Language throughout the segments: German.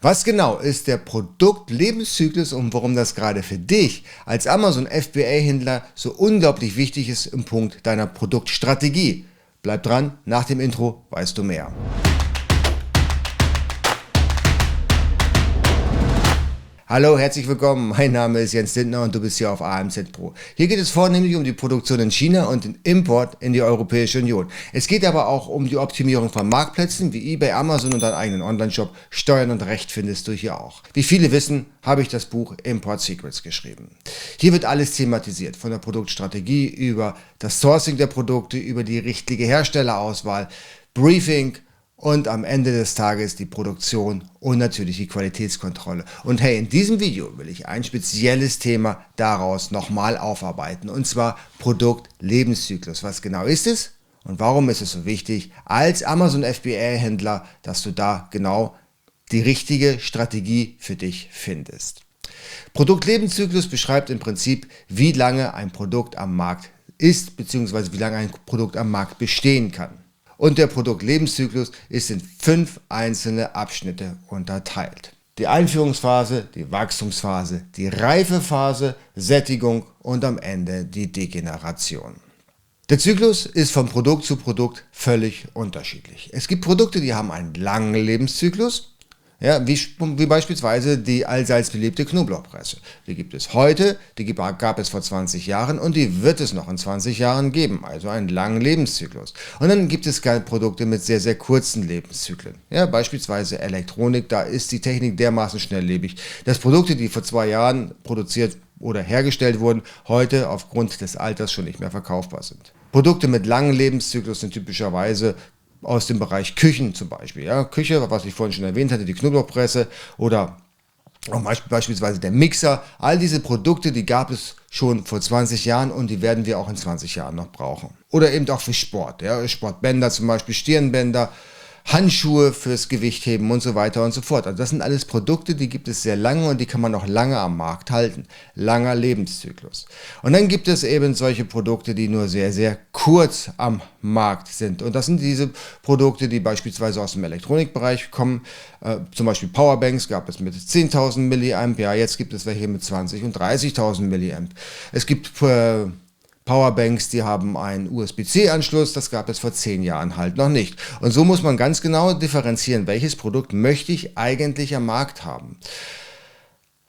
Was genau ist der Produktlebenszyklus und warum das gerade für dich als Amazon FBA-Händler so unglaublich wichtig ist im Punkt deiner Produktstrategie? Bleib dran, nach dem Intro weißt du mehr. Hallo, herzlich willkommen, mein Name ist Jens Lindner und du bist hier auf AMZ Pro. Hier geht es vornehmlich um die Produktion in China und den Import in die Europäische Union. Es geht aber auch um die Optimierung von Marktplätzen wie eBay, Amazon und deinen eigenen Online-Shop. Steuern und Recht findest du hier auch. Wie viele wissen, habe ich das Buch Import Secrets geschrieben. Hier wird alles thematisiert, von der Produktstrategie über das Sourcing der Produkte, über die richtige Herstellerauswahl, Briefing, und am Ende des Tages die Produktion und natürlich die Qualitätskontrolle. Und hey, in diesem Video will ich ein spezielles Thema daraus nochmal aufarbeiten, und zwar Produktlebenszyklus. Was genau ist es und warum ist es so wichtig als Amazon FBA-Händler, dass du da genau die richtige Strategie für dich findest. Produktlebenszyklus beschreibt im Prinzip, wie lange ein Produkt am Markt ist, beziehungsweise wie lange ein Produkt am Markt bestehen kann. Und der Produktlebenszyklus ist in 5 einzelne Abschnitte unterteilt. Die Einführungsphase, die Wachstumsphase, die Reifephase, Sättigung und am Ende die Degeneration. Der Zyklus ist von Produkt zu Produkt völlig unterschiedlich. Es gibt Produkte, die haben einen langen Lebenszyklus, ja, wie beispielsweise die allseits beliebte Knoblauchpresse. Die gibt es heute, die gab es vor 20 Jahren und die wird es noch in 20 Jahren geben, also einen langen Lebenszyklus. Und dann gibt es Produkte mit sehr, sehr kurzen Lebenszyklen. Ja, beispielsweise Elektronik, da ist die Technik dermaßen schnelllebig, dass Produkte, die vor 2 Jahren produziert oder hergestellt wurden, heute aufgrund des Alters schon nicht mehr verkaufbar sind. Produkte mit langen Lebenszyklus sind typischerweise aus dem Bereich Küchen zum Beispiel. Ja, Küche, was ich vorhin schon erwähnt hatte, die Knoblauchpresse oder auch beispielsweise der Mixer. All diese Produkte, die gab es schon vor 20 Jahren und die werden wir auch in 20 Jahren noch brauchen. Oder eben auch für Sport. Ja, Sportbänder zum Beispiel, Stirnbänder, Handschuhe fürs Gewichtheben und so weiter und so fort. Also das sind alles Produkte, die gibt es sehr lange und die kann man noch lange am Markt halten. Langer Lebenszyklus. Und dann gibt es eben solche Produkte, die nur sehr, sehr kurz am Markt sind. Und das sind diese Produkte, die beispielsweise aus dem Elektronikbereich kommen. Zum Beispiel Powerbanks gab es mit 10.000 mA, ja, jetzt gibt es welche mit 20.000 und 30.000 mA. Es gibt Powerbanks, die haben einen USB-C-Anschluss, das gab es vor 10 Jahren halt noch nicht. Und so muss man ganz genau differenzieren, welches Produkt möchte ich eigentlich am Markt haben.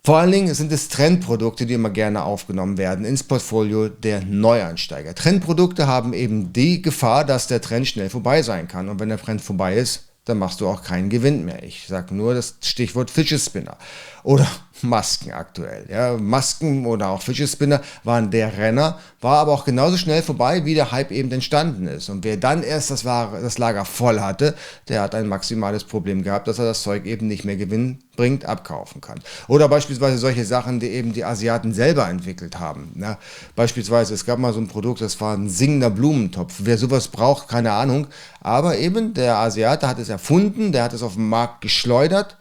Vor allen Dingen sind es Trendprodukte, die immer gerne aufgenommen werden ins Portfolio der Neueinsteiger. Trendprodukte haben eben die Gefahr, dass der Trend schnell vorbei sein kann. Und wenn der Trend vorbei ist, dann machst du auch keinen Gewinn mehr. Ich sage nur das Stichwort Fidget Spinner oder Masken aktuell. Ja, Masken oder auch Fidget Spinner waren der Renner, war aber auch genauso schnell vorbei, wie der Hype eben entstanden ist. Und wer dann erst das Lager voll hatte, der hat ein maximales Problem gehabt, dass er das Zeug eben nicht mehr gewinnbringend abkaufen kann. Oder beispielsweise solche Sachen, die eben die Asiaten selber entwickelt haben. Ja, beispielsweise, es gab mal so ein Produkt, das war ein singender Blumentopf. Wer sowas braucht, keine Ahnung. Aber eben der Asiate hat es erfunden, der hat es auf den Markt geschleudert,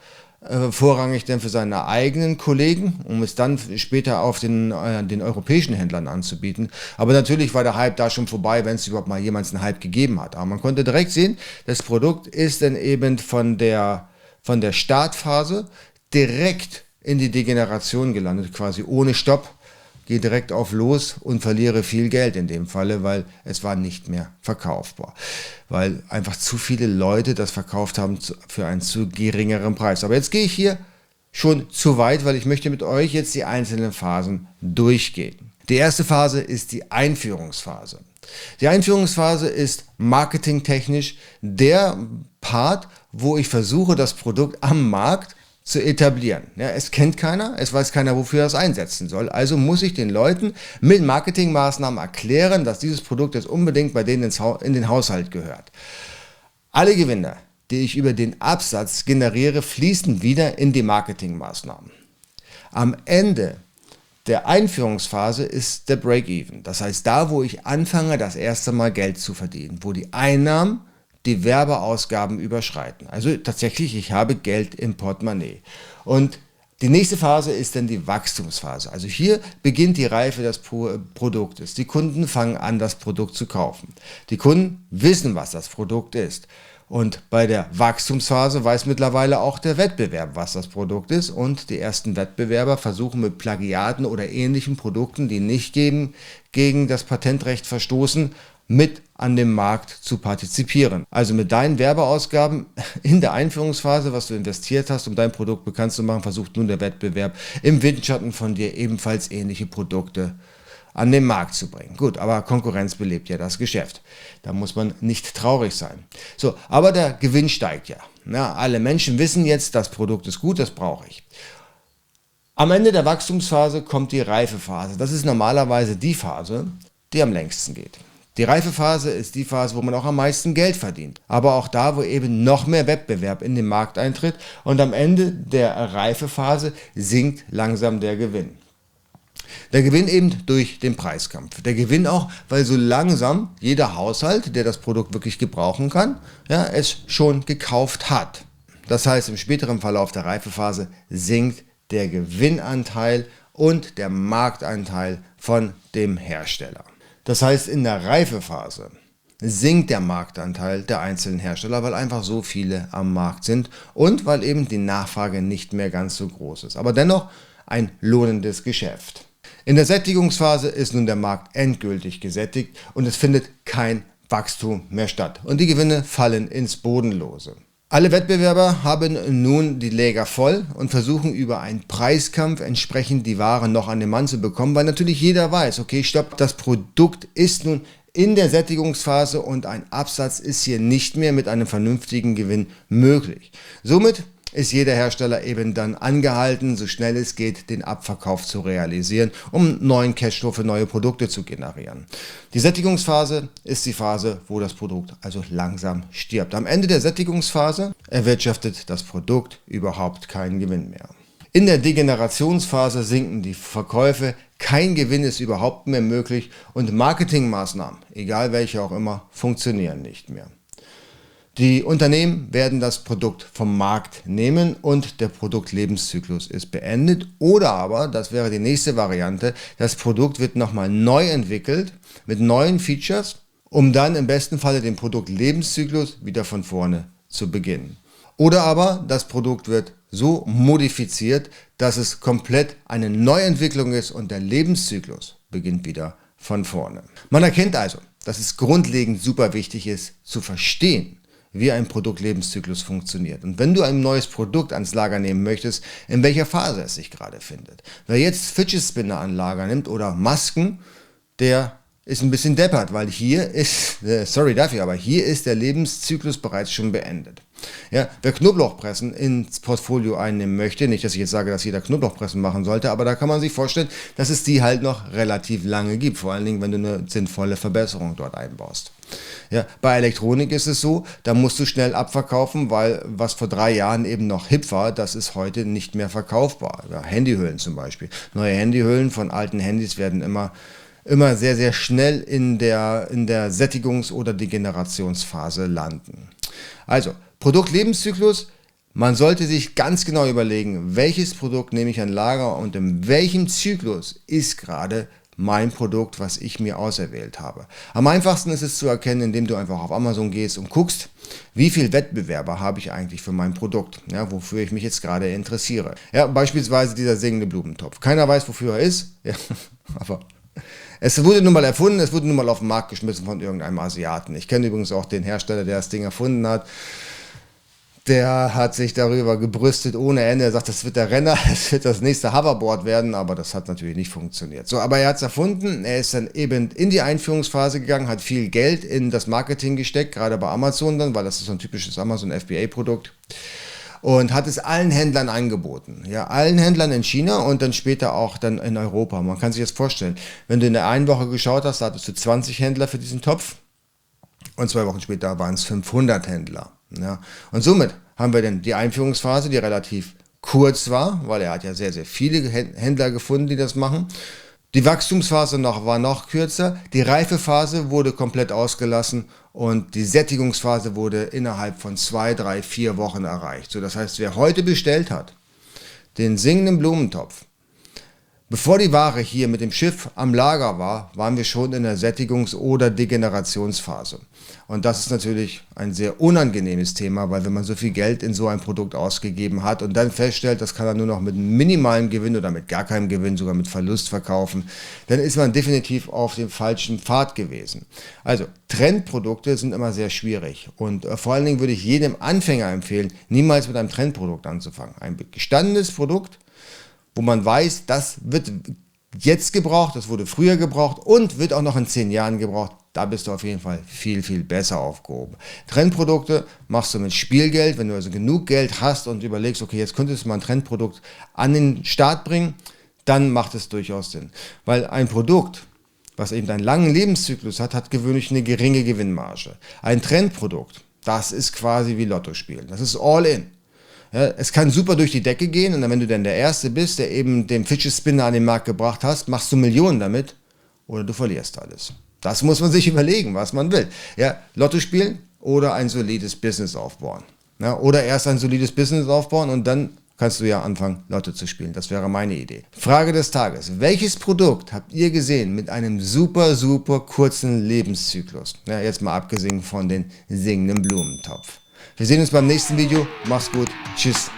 vorrangig dann für seine eigenen Kollegen, um es dann später auf den europäischen Händlern anzubieten. Aber natürlich war der Hype da schon vorbei, wenn es überhaupt mal jemals einen Hype gegeben hat. Aber man konnte direkt sehen, das Produkt ist dann eben von der Startphase direkt in die Degeneration gelandet, quasi ohne Stopp. Gehe direkt auf los und verliere viel Geld in dem Falle, weil es war nicht mehr verkaufbar. Weil einfach zu viele Leute das verkauft haben für einen zu geringeren Preis. Aber jetzt gehe ich hier schon zu weit, weil ich möchte mit euch jetzt die einzelnen Phasen durchgehen. Die erste Phase ist die Einführungsphase. Die Einführungsphase ist marketingtechnisch der Part, wo ich versuche, das Produkt am Markt zu etablieren. Ja, es kennt keiner, es weiß keiner, wofür er es einsetzen soll. Also muss ich den Leuten mit Marketingmaßnahmen erklären, dass dieses Produkt jetzt unbedingt bei denen in den Haushalt gehört. Alle Gewinne, die ich über den Absatz generiere, fließen wieder in die Marketingmaßnahmen. Am Ende der Einführungsphase ist der Break-Even. Das heißt, da, wo ich anfange, das erste Mal Geld zu verdienen, wo die Einnahmen die Werbeausgaben überschreiten. Also tatsächlich, ich habe Geld im Portemonnaie. Und die nächste Phase ist dann die Wachstumsphase. Also hier beginnt die Reife des Produktes. Die Kunden fangen an, das Produkt zu kaufen. Die Kunden wissen, was das Produkt ist. Und bei der Wachstumsphase weiß mittlerweile auch der Wettbewerb, was das Produkt ist. Und die ersten Wettbewerber versuchen mit Plagiaten oder ähnlichen Produkten, die nicht gegen das Patentrecht verstoßen, mit an dem Markt zu partizipieren. Also mit deinen Werbeausgaben in der Einführungsphase, was du investiert hast, um dein Produkt bekannt zu machen, versucht nun der Wettbewerb im Windschatten von dir ebenfalls ähnliche Produkte an den Markt zu bringen. Gut, aber Konkurrenz belebt ja das Geschäft. Da muss man nicht traurig sein. So, aber der Gewinn steigt ja. Na, alle Menschen wissen jetzt, das Produkt ist gut, das brauche ich. Am Ende der Wachstumsphase kommt die Reifephase. Das ist normalerweise die Phase, die am längsten geht. Die Reifephase ist die Phase, wo man auch am meisten Geld verdient. Aber auch da, wo eben noch mehr Wettbewerb in den Markt eintritt. Und am Ende der Reifephase sinkt langsam der Gewinn. Der Gewinn eben durch den Preiskampf. Der Gewinn auch, weil so langsam jeder Haushalt, der das Produkt wirklich gebrauchen kann, ja, es schon gekauft hat. Das heißt, im späteren Verlauf der Reifephase sinkt der Gewinnanteil und der Marktanteil von dem Hersteller. Das heißt, in der Reifephase sinkt der Marktanteil der einzelnen Hersteller, weil einfach so viele am Markt sind und weil eben die Nachfrage nicht mehr ganz so groß ist. Aber dennoch ein lohnendes Geschäft. In der Sättigungsphase ist nun der Markt endgültig gesättigt und es findet kein Wachstum mehr statt. Und die Gewinne fallen ins Bodenlose. Alle Wettbewerber haben nun die Läger voll und versuchen über einen Preiskampf entsprechend die Ware noch an den Mann zu bekommen, weil natürlich jeder weiß, okay, stopp, das Produkt ist nun in der Sättigungsphase und ein Absatz ist hier nicht mehr mit einem vernünftigen Gewinn möglich. Somit ist jeder Hersteller eben dann angehalten, so schnell es geht, den Abverkauf zu realisieren, um neuen Cashflow für neue Produkte zu generieren. Die Sättigungsphase ist die Phase, wo das Produkt also langsam stirbt. Am Ende der Sättigungsphase erwirtschaftet das Produkt überhaupt keinen Gewinn mehr. In der Degenerationsphase sinken die Verkäufe, kein Gewinn ist überhaupt mehr möglich und Marketingmaßnahmen, egal welche auch immer, funktionieren nicht mehr. Die Unternehmen werden das Produkt vom Markt nehmen und der Produktlebenszyklus ist beendet. Oder aber, das wäre die nächste Variante, das Produkt wird nochmal neu entwickelt mit neuen Features, um dann im besten Falle den Produktlebenszyklus wieder von vorne zu beginnen. Oder aber das Produkt wird so modifiziert, dass es komplett eine Neuentwicklung ist und der Lebenszyklus beginnt wieder von vorne. Man erkennt also, dass es grundlegend super wichtig ist zu verstehen, wie ein Produktlebenszyklus funktioniert. Und wenn du ein neues Produkt ans Lager nehmen möchtest, in welcher Phase es sich gerade findet. Wer jetzt Fidget Spinner an Lager nimmt oder Masken, der ist ein bisschen deppert, weil hier ist, sorry dafür, aber hier ist der Lebenszyklus bereits schon beendet. Ja, wer Knoblauchpressen ins Portfolio einnehmen möchte, nicht, dass ich jetzt sage, dass jeder Knoblauchpressen machen sollte, aber da kann man sich vorstellen, dass es die halt noch relativ lange gibt, vor allen Dingen, wenn du eine sinnvolle Verbesserung dort einbaust. Ja, bei Elektronik ist es so, da musst du schnell abverkaufen, weil was vor 3 Jahren eben noch hip war, das ist heute nicht mehr verkaufbar. Ja, Handyhüllen zum Beispiel. Neue Handyhüllen von alten Handys werden immer sehr, sehr schnell in der Sättigungs- oder Degenerationsphase landen. Also, Produktlebenszyklus, man sollte sich ganz genau überlegen, welches Produkt nehme ich an Lager und in welchem Zyklus ist gerade mein Produkt, was ich mir auserwählt habe. Am einfachsten ist es zu erkennen, indem du einfach auf Amazon gehst und guckst, wie viel Wettbewerber habe ich eigentlich für mein Produkt, ja, wofür ich mich jetzt gerade interessiere. Ja, beispielsweise dieser singende Blumentopf. Keiner weiß, wofür er ist, ja, aber es wurde nun mal erfunden, es wurde nun mal auf den Markt geschmissen von irgendeinem Asiaten. Ich kenne übrigens auch den Hersteller, der das Ding erfunden hat. Der hat sich darüber gebrüstet ohne Ende. Er sagt, das wird der Renner, das wird das nächste Hoverboard werden, aber das hat natürlich nicht funktioniert. So, aber er hat es erfunden, er ist dann eben in die Einführungsphase gegangen, hat viel Geld in das Marketing gesteckt, gerade bei Amazon dann, weil das ist so ein typisches Amazon FBA-Produkt. Und hat es allen Händlern angeboten. Ja, allen Händlern in China und dann später auch dann in Europa. Man kann sich das vorstellen. Wenn du in der einen Woche geschaut hast, da hattest du 20 Händler für diesen Topf und 2 Wochen später waren es 500 Händler. Ja. Und somit haben wir dann die Einführungsphase, die relativ kurz war, weil er hat ja sehr, sehr viele Händler gefunden, die das machen. Die Wachstumsphase war noch kürzer, die Reifephase wurde komplett ausgelassen und die Sättigungsphase wurde innerhalb von 2, 3, 4 Wochen erreicht. So, das heißt, wer heute bestellt hat, den singenden Blumentopf, Bevor die Ware hier mit dem Schiff am Lager war, waren wir schon in der Sättigungs- oder Degenerationsphase. Und das ist natürlich ein sehr unangenehmes Thema, weil wenn man so viel Geld in so ein Produkt ausgegeben hat und dann feststellt, das kann er nur noch mit minimalem Gewinn oder mit gar keinem Gewinn, sogar mit Verlust verkaufen, dann ist man definitiv auf dem falschen Pfad gewesen. Also Trendprodukte sind immer sehr schwierig und vor allen Dingen würde ich jedem Anfänger empfehlen, niemals mit einem Trendprodukt anzufangen. Ein gestandenes Produkt, wo man weiß, das wird jetzt gebraucht, das wurde früher gebraucht und wird auch noch in 10 Jahren gebraucht, da bist du auf jeden Fall viel, viel besser aufgehoben. Trendprodukte machst du mit Spielgeld, wenn du also genug Geld hast und überlegst, okay, jetzt könntest du mal ein Trendprodukt an den Start bringen, dann macht es durchaus Sinn. Weil ein Produkt, was eben einen langen Lebenszyklus hat, hat gewöhnlich eine geringe Gewinnmarge. Ein Trendprodukt, das ist quasi wie Lotto spielen, das ist all in. Ja, es kann super durch die Decke gehen und dann, wenn du dann der Erste bist, der eben den Fidget Spinner an den Markt gebracht hast, machst du Millionen damit oder du verlierst alles. Das muss man sich überlegen, was man will. Ja, Lotto spielen oder ein solides Business aufbauen. Ja, oder erst ein solides Business aufbauen und dann kannst du ja anfangen, Lotto zu spielen. Das wäre meine Idee. Frage des Tages. Welches Produkt habt ihr gesehen mit einem super, super kurzen Lebenszyklus? Ja, jetzt mal abgesehen von den singenden Blumentopf. Wir sehen uns beim nächsten Video. Mach's gut. Tschüss.